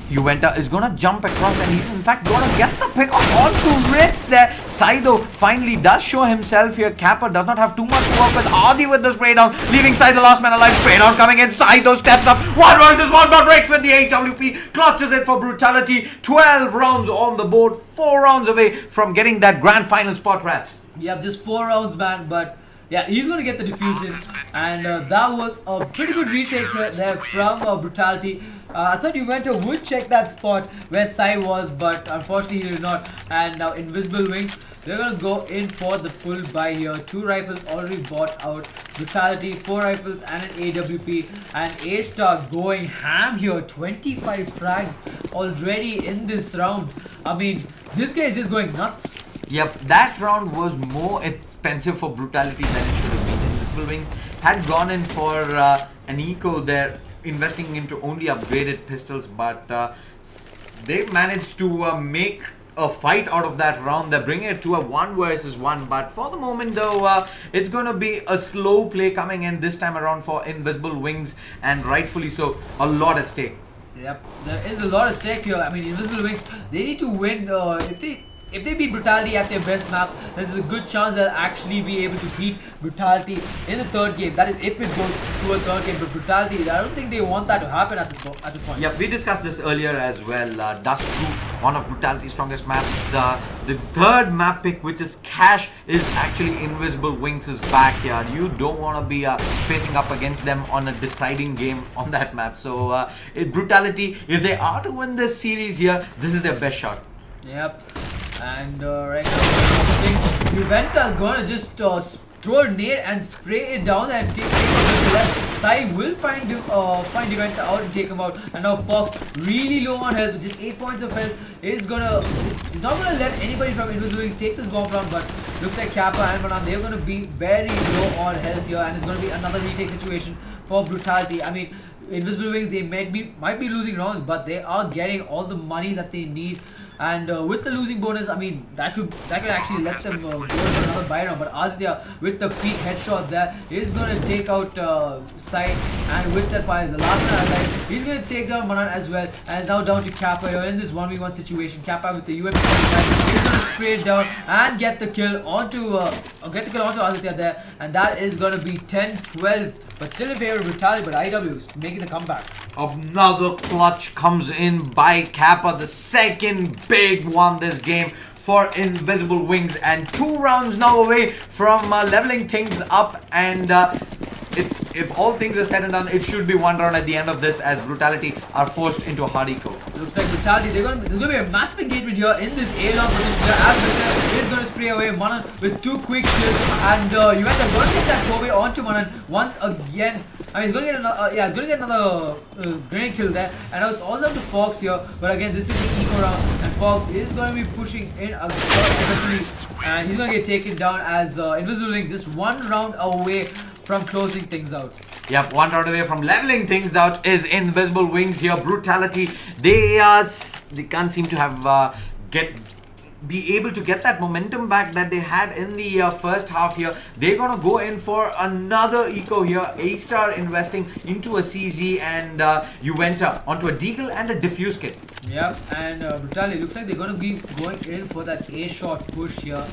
Uwenta is going to jump across, and he's in fact going to get the pick off onto Ritz there. Saido finally does show himself here. Kappa does not have too much to work with. Adi with the spray down, leaving Sai the last man alive. Spray down coming in. Saido steps up. 1 versus 1, but Rix with the AWP clutches it for Brutality. 12 rounds on the board, 4 rounds away from getting that grand final spot, RatZ. Yep, just 4 rounds, man, but yeah, he's going to get the defuse in, and that was a pretty good retake there from Brutality. I thought Uwenta would check that spot where Sai was, but unfortunately he did not. And now Invisible Wings, they're going to go in for the full buy here. 2 rifles already bought out. Brutality, 4 rifles and an AWP. And A-Star going ham here. 25 frags already in this round. I mean, this guy is just going nuts. Yep, that round was more expensive for Brutality than it should have been. Invisible Wings had gone in for an eco there, investing into only upgraded pistols, but they managed to make a fight out of that round. They're bringing it to a 1 versus 1, but for the moment though, it's going to be a slow play coming in this time around for Invisible Wings, and rightfully so. A lot at stake. Yep, there is a lot at stake here. I mean, Invisible Wings, they need to win. If they beat Brutality at their best map, there's a good chance they'll actually be able to beat Brutality in the 3rd game. That is if it goes to a 3rd game. But Brutality, I don't think they want that to happen at this point. Yeah, we discussed this earlier as well. Dust 2, one of Brutality's strongest maps. The 3rd map pick, which is Cash, is actually Invisible Wings' backyard. You don't want to be facing up against them on a deciding game on that map. So Brutality, if they are to win this series here, this is their best shot. Yep. And right now, Uwenta is going to just throw a nade and spray it down and take him out to the left. Sai will find Uwenta out and take him out. And now Fox, really low on health, with just 8 points of health, is not gonna let anybody from Invisible Wings take this bomb round. But looks like Kappa and Manan, they're gonna be very low on health here, and it's gonna be another retake situation for Brutality. I mean, Invisible Wings, they might be losing rounds, but they are getting all the money that they need. And with the losing bonus, I mean, that could actually let them go for another buy round. But Aditya, with the peak headshot there, is going to take out Sai, and with that fire, the last one alive, he's going to take down Manan as well. And now down to Kappa here in this 1v1 situation. Kappa with the UMP is going to spray it down and get the kill onto Aditya there, and that is going to be 10-12. But still in favor of Brutality, but IW is making the comeback. Another Clutch comes in by Kappa, the 2nd big one this game for Invisible Wings, and 2 rounds now away from leveling things up, and if all things are said and done, it should be 1 round at the end of this as Brutality are forced into a hard eco. Looks like Brutality, there's going to be a massive engagement here in this A-long position here as Victor is going to spray away Manan with 2 quick kills, and Juventus going to get that Kobe onto Manan once again. I mean, he's going to get another, he's going to get another grenade kill there, and now it's all down to Fox here, but again, this is the eco round, and Fox is going to be pushing in aggressively, and he's going to get taken down as Invisible Wings just 1 round away from closing things out. Yep, 1 round away from leveling things out is Invisible Wings here. Brutality, they can't seem to have be able to get that momentum back that they had in the first half here. They're gonna go in for another eco here. A-Star investing into a CZ, and Juventus onto a Deagle and a Diffuse kit. Yep, and Brutality looks like they're gonna be going in for that A-shot push here,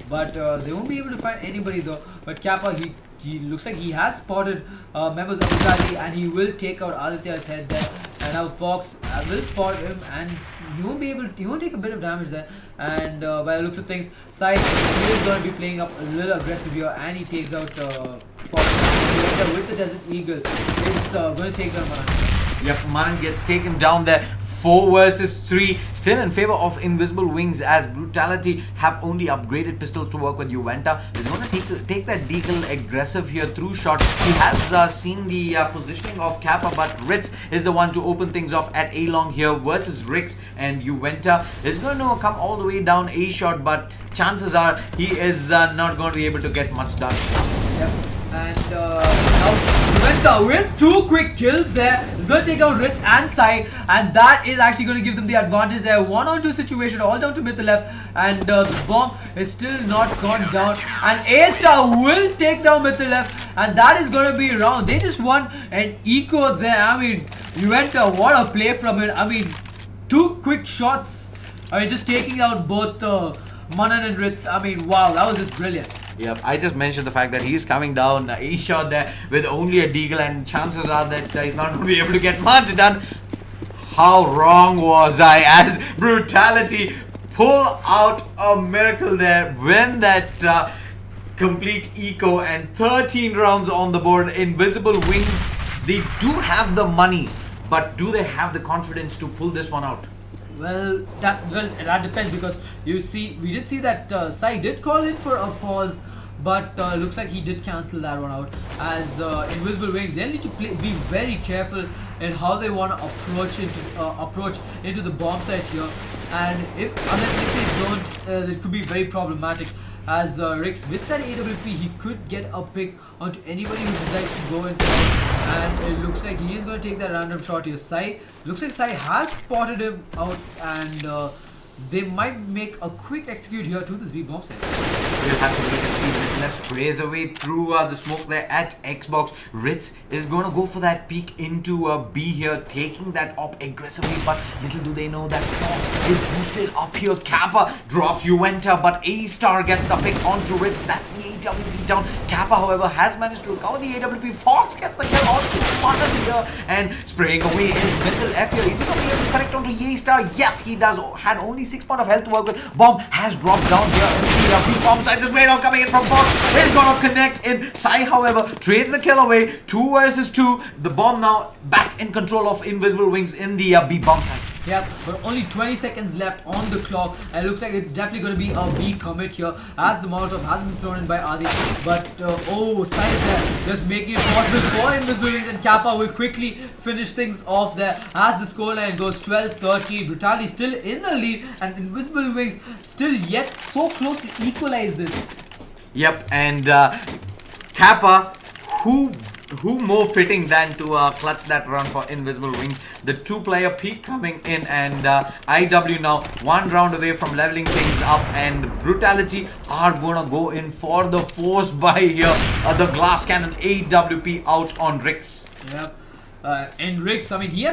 but they won't be able to find anybody though. But Kappa, he looks like he has spotted members of Brutality, and he will take out Aditya's head there. And now Fox will spot him, and he won't take a bit of damage there. And by the looks of things, Sai is going to be playing up a little aggressive here, and he takes out Fox with the Desert Eagle. It's going to take down Manan. Yep, Manan gets taken down there. 4 versus 3, still in favor of Invisible Wings as Brutality have only upgraded pistols to work with Juventus. He's going to take that Deagle aggressive here through shot. He has seen the positioning of Kappa, but RatZ is the one to open things off at A-long here versus Rix, and Juventus is going to come all the way down A shot, but chances are he is not going to be able to get much done. Yep. And now Juventus with 2 quick kills there. It's going to take out RatZ and Sai, and that is actually going to give them the advantage there. 1-on-2 situation, all down to mid the left, and the bomb is still not gone down. And A-Star will take down mid the left, and that is going to be round. They just won an eco there. I mean, Juventus, what a play from it. I mean, 2 quick shots. I mean, just taking out both Manan and RatZ. I mean, wow, that was just brilliant. Yep, I just mentioned the fact that he's coming down a shot there with only a Deagle, and chances are that he's not going to be able to get much done. How wrong was I as Brutality pull out a miracle there, win that complete eco, and 13 rounds on the board. Invisible Wings, they do have the money, but do they have the confidence to pull this one out? Well, that depends, because you see, we did see that Sai did call in for a pause, but looks like he did cancel that one out. As Invisible Wings, they need to be very careful in how they want to approach into the bomb site here, and unless they don't, it could be very problematic. As Rix, with that AWP, he could get a pick onto anybody who decides to go in front, and it looks like he is going to take that random shot here. Sai, looks like Sai has spotted him out, and they might make a quick execute here to this B bomb site. We'll have to wait and see. Left sprays away through the smoke there at Xbox. RatZ is going to go for that peek into B here, taking that op aggressively, but little do they know that Fox is boosted up here. Kappa drops Juventus, but A-Star gets the pick onto RatZ. That's the AWP down. Kappa, however, has managed to recover the AWP. Fox gets the kill onto Manan here, and spraying away his middle F here. Is he going to be able to connect onto A-Star? Yes, he does. Had only 6 points of health to work with. Bomb has dropped down here in the bomb side. This way now coming in from Fox is gonna connect in. Sai, however, trades the kill away. 2 versus 2. The bomb now back in control of Invisible Wings in the B bomb side. Yep, but only 20 seconds left on the clock, and it looks like it's definitely going to be a B commit here, as the Molotov has been thrown in by Adi. But Sai is there, just making it possible for Invisible Wings, and Kappa will quickly finish things off there as the scoreline goes 12-30. Brutality still in the lead, and Invisible Wings still yet so close to equalize this. Yep, and Kappa, who more fitting than to clutch that run for Invisible Wings. The 2-player peak coming in, and IW now 1 round away from leveling things up, and Brutality are gonna go in for the force buy here. The glass cannon AWP out on Rix. Yep. And RatZ, I mean, he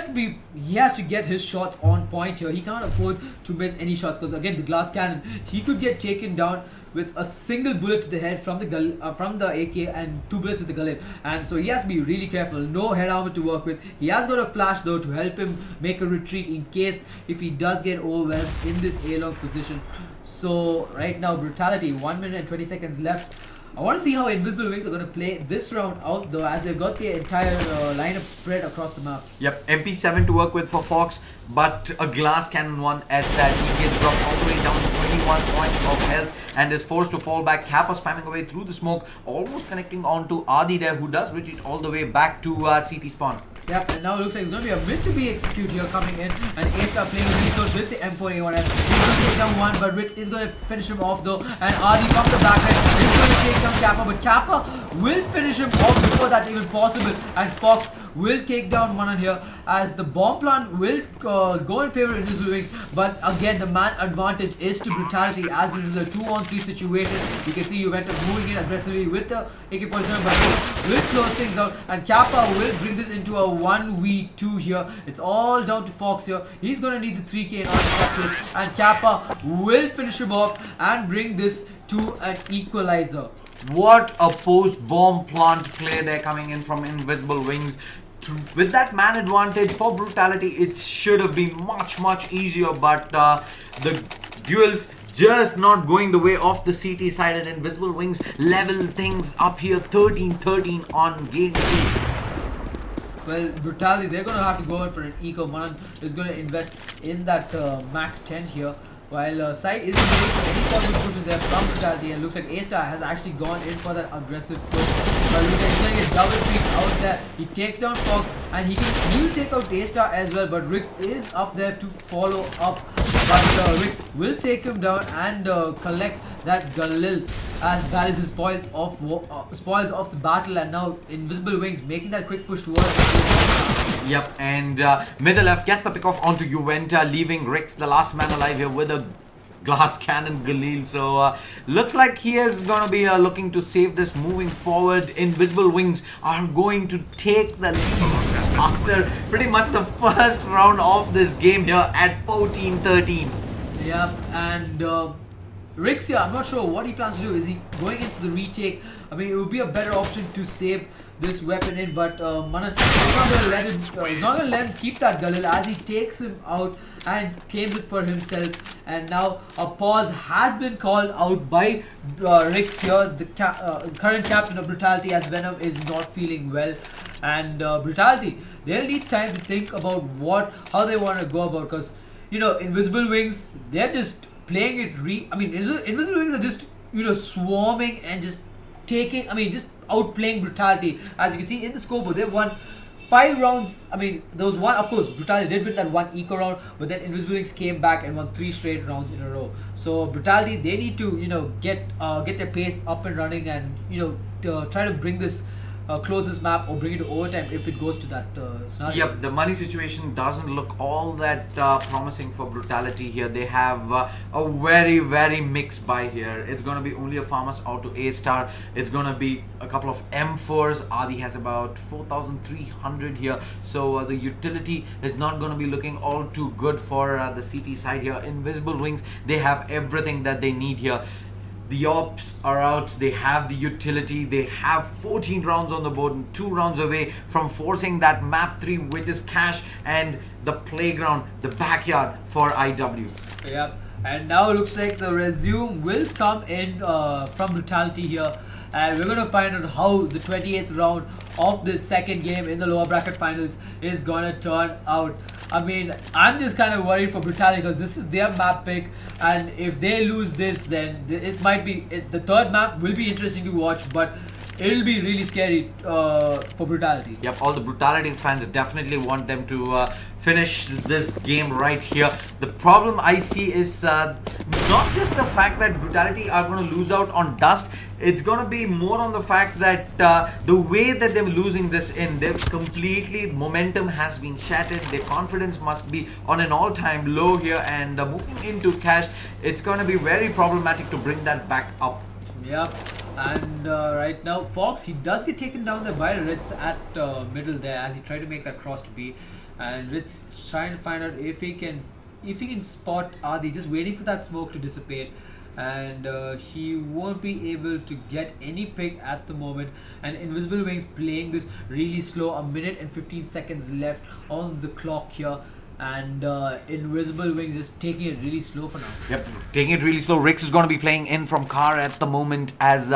has to get his shots on point here. He can't afford to miss any shots because again, the glass cannon, he could get taken down with a single bullet to the head from the AK and 2 bullets with the gullet, and so he has to be really careful. No head armor to work with. He has got a flash though to help him make a retreat in case if he does get overwhelmed in this A-long position. So right now, Brutality, 1 minute and 20 seconds left. I want to see how Invisible Wings are going to play this round out though, as they've got the entire lineup spread across the map. Yep, MP7 to work with for Fox, but a glass cannon one at that. He gets dropped all the way down to 21 points of health and is forced to fall back. Kappa spamming away through the smoke, almost connecting on to Adi there, who does retreat all the way back to CT spawn. Yep, and now it looks like it's going to be a mid to be execute here coming in, and A-Star playing really close with the M4A1M. He's going to take down one, but RatZ is going to finish him off though, and Adi from the backline is going to take down Kappa, but Kappa will finish him off before that's even possible, and Fox will take down one on here as the bomb plant will go in favor of Invisible Wings, but again the man advantage is to Brutality as this is a 2-on-3 situation. You can see Juventus moving in aggressively with the AK-47, but will close things out, and Kappa will bring this into a 1v2 here. It's all down to Fox here. He's going to need the 3k in order to stop this, and Kappa will finish him off and bring this to an equalizer. What a post-bomb plant play there coming in from Invisible Wings. With that man advantage for Brutality, it should have been much easier, but the duels just not going the way of the CT side, and Invisible Wings level things up here 13-13 on game 2. Well, Brutality, they're going to have to go in for an eco. Manan is going to invest in that Mac 10 here. While Sai isn't waiting for any possible pushes there from Brutality, and looks like A-Star has actually gone in for that aggressive push. But looks like he's going to get double treat out there. He takes down Fox, and he'll take out A-Star as well, but RatZ is up there to follow up. But RatZ will take him down and collect that Galil, as that is his spoils of the battle, and now Invisible Wings making that quick push towards the Yep, and middle left gets the pick off onto Juventa, leaving RatZ the last man alive here with a glass cannon Galil. So looks like he is gonna be looking to save this moving forward. Invisible Wings are going to take the lead after pretty much the first round of this game here at 14-13. Yep, and RatZ here, I'm not sure what he plans to do. Is he going in for the retake? I mean, it would be a better option to save this weapon in, but Manan is not going to let him keep that Galil as he takes him out and claims it for himself. And now a pause has been called out by RatZ here, the current captain of Brutality, as Venom is not feeling well. And Brutality, they'll need time to think about how they want to go about, because you know, Invisible Wings, they're just playing it Invisible Wings are just, you know, swarming and just taking, just outplaying Brutality. As you can see in the scoreboard, they've won 5 rounds. I mean, there was one, of course, Brutality did win that one eco round, but then Invisible Wings came back and won 3 straight rounds in a row. So Brutality, they need to, you know, get their pace up and running, and you know, try to bring this close this map or bring it to overtime if it goes to that scenario. Yep, the money situation doesn't look all that promising for Brutality here. They have a very mixed buy here. It's going to be only a Farmer's Auto A-Star. It's going to be a couple of M4s. Adi has about 4,300 here. So the utility is not going to be looking all too good for the CT side here. Invisible Wings, they have everything that they need here. The ops are out, they have the utility, they have 14 rounds on the board and 2 rounds away from forcing that map 3, which is cash and the playground, the backyard for IW. Yep, and now it looks like the resume will come in from Brutality here, and we're going to find out how the 28th round of this second game in the lower bracket finals is going to turn out. I mean, I'm just kind of worried for Brutality because this is their map pick, and if they lose this, then it might be the third map will be interesting to watch, but it'll be really scary for Brutality. Yep, all the Brutality fans definitely want them to finish this game right here. The problem I see is not just the fact that Brutality are going to lose out on dust. It's going to be more on the fact that the way that they're losing this in, they're completely, momentum has been shattered. Their confidence must be on an all-time low here, and moving into cash, it's going to be very problematic to bring that back up. Yep. And right now, Fox, he does get taken down there by RatZ at middle there as he tried to make that cross to B, and RatZ trying to find out if he can spot Adi, just waiting for that smoke to dissipate, and he won't be able to get any pick at the moment. And Invisible Wings playing this really slow, a minute and 15 seconds left on the clock here. And Invisible Wings is taking it really slow for now. Yep, taking it really slow. RatZ is going to be playing in from car at the moment as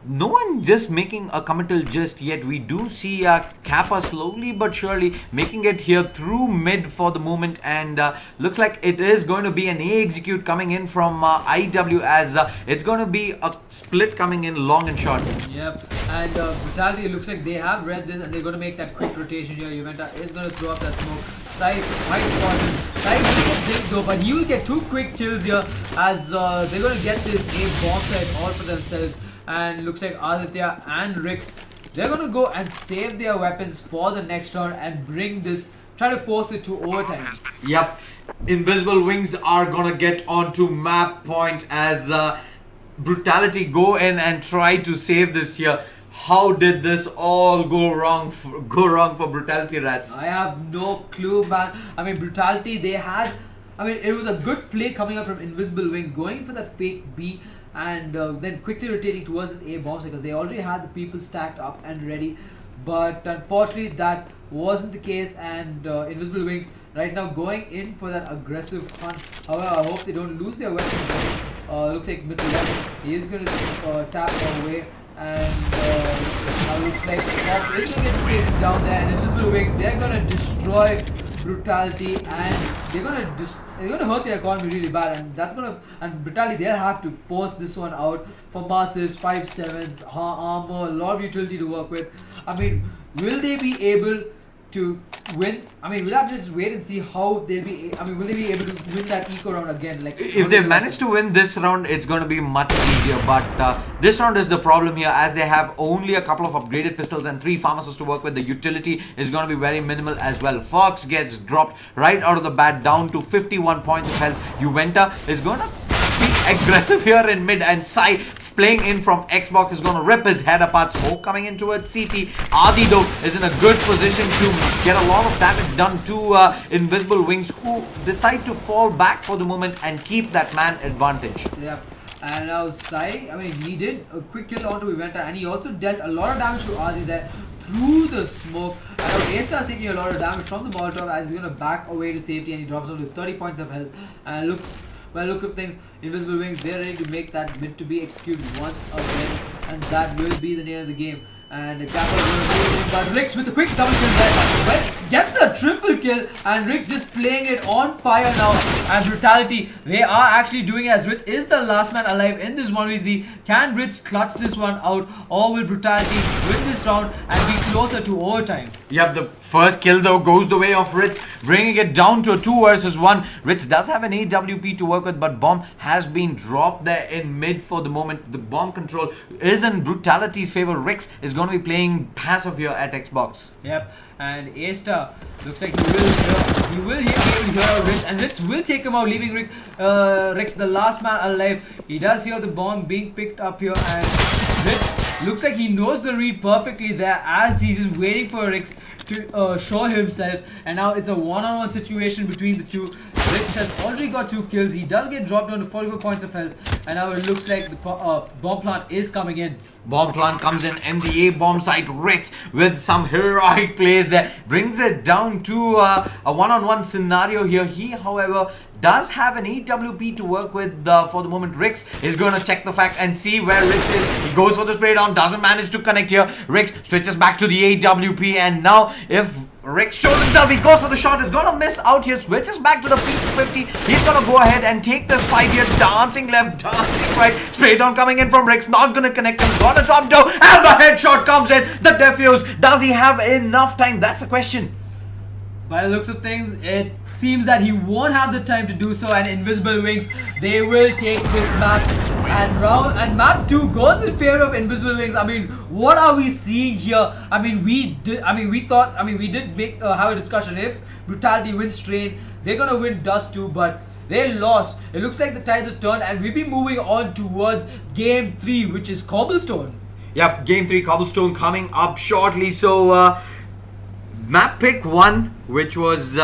no one just making a committal just yet. We do see Kappa slowly but surely making it here through mid for the moment, and looks like it is going to be an A execute coming in from IW as it's going to be a split coming in long and short. Yep, and Brutality, looks like they have read this and they're going to make that quick rotation here. Juventa is going to throw up that smoke. Sai might spot him. Sai will get dinked though, but he will get 2 quick kills here as they're going to get this A bomb site all for themselves. And looks like Aditya and RatZ, they're going to go and save their weapons for the next round and bring this, try to force it to overtime. Yep, Invisible Wings are going to get onto map point as Brutality go in and try to save this here. How did this all go wrong for Brutality, RatZ? I have no clue, man. I mean, Brutality, they had, I mean, it was a good play coming up from Invisible Wings, going for that fake B, and then quickly rotating towards the A bombs because they already had the people stacked up and ready. But unfortunately, that wasn't the case, and Invisible Wings right now going in for that aggressive hunt. However, I hope they don't lose their weapons. Looks like middle left, he is going to tap away, and looks like Fox is going to get taken down there, and Invisible Wings, they're going to destroy Brutality, and they're gonna hurt the economy really bad, and that's gonna, and Brutality, they'll have to force this one out for masses, 5-7s, armor, a lot of utility to work with. I mean, will they be able to win? I mean, we'll have to just wait and see how they'll be. I mean, will they be able to win that eco round again? Like, if they manage to win this round, it's going to be much easier. But this round is the problem here, as they have only a couple of upgraded pistols and 3 pharmacists to work with. The utility is going to be very minimal as well. Fox gets dropped right out of the bat down to 51 points of health. Juventa is going to be aggressive here in mid, and Sai playing in from Xbox is going to rip his head apart. Smoke coming in towards CT. Adi though is in a good position to get a lot of damage done to Invisible Wings, who decide to fall back for the moment and keep that man advantage. Yep. And now Sai, I mean, he did a quick kill onto Juventa, and he also dealt a lot of damage to Adi there through the smoke. And now A-Star is taking a lot of damage from the Molotov as he's going to back away to safety, and he drops down to 30 points of health. And looks, by the look of things, Invisible Wings, they're ready to make that mid to be executed once again, and that will be the name of the game. And Kappa is going to do it, but RatZ with a quick double kill there, but gets a triple kill, and RatZ just playing it on fire now. And Brutality, they are actually doing it as RatZ is the last man alive in this 1v3. Can RatZ clutch this one out, or will Brutality win this round and be closer to overtime? Yep, the first kill though goes the way of RatZ, bringing it down to a 2 versus 1. RatZ does have an AWP to work with, but bomb has been dropped there in mid for the moment. The bomb control is in Brutality's favor. RatZ is going to be playing passive here at Xbox. Yep, and A-Star looks like he will hear RatZ, and RatZ will take him out, leaving RatZ the last man alive. He does hear the bomb being picked up here, and RatZ looks like he knows the read perfectly there as he's just waiting for RatZ to show himself, and now it's a one-on-one situation between the two. RatZ has already got 2 kills. He does get dropped down to 44 points of health, and now it looks like the bomb plant is coming in. Bomb plant comes in the A bomb site. RatZ with some heroic plays there brings it down to a one-on-one scenario here. He, however, does have an AWP to work with for the moment. RatZ is going to check the fact and see where RatZ is. He goes for the spray down, doesn't manage to connect here. RatZ switches back to the AWP, and now if RatZ shows himself, he goes for the shot, is gonna miss out here, switches back to the P50. He's gonna go ahead and take this fight here, dancing left, dancing right. Spray down coming in from RatZ, not gonna connect him, gonna drop down, and the headshot comes in. The defuse, does he have enough time? That's the question. By the looks of things, it seems that he won't have the time to do so, and Invisible Wings, they will take this map, and map 2 goes in favor of Invisible Wings. I mean, what are we seeing here? I mean, we did make have a discussion. If Brutality wins Strain, they're gonna win Dust too, but They lost. It looks like the tides have turned, and we'll be moving on towards game 3, which is Cobblestone. Yep, game 3 Cobblestone coming up shortly. So map pick 1, which was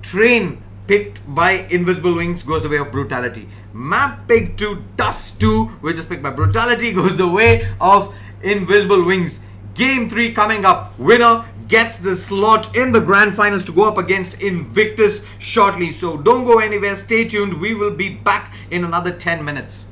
Train picked by Invisible Wings, goes the way of Brutality. Map pick 2 Dust 2, which is picked by Brutality, goes the way of Invisible Wings. Game 3 coming up. Winner gets the slot in the grand finals to go up against Invictus shortly. So don't go anywhere. Stay tuned. We will be back in another 10 minutes.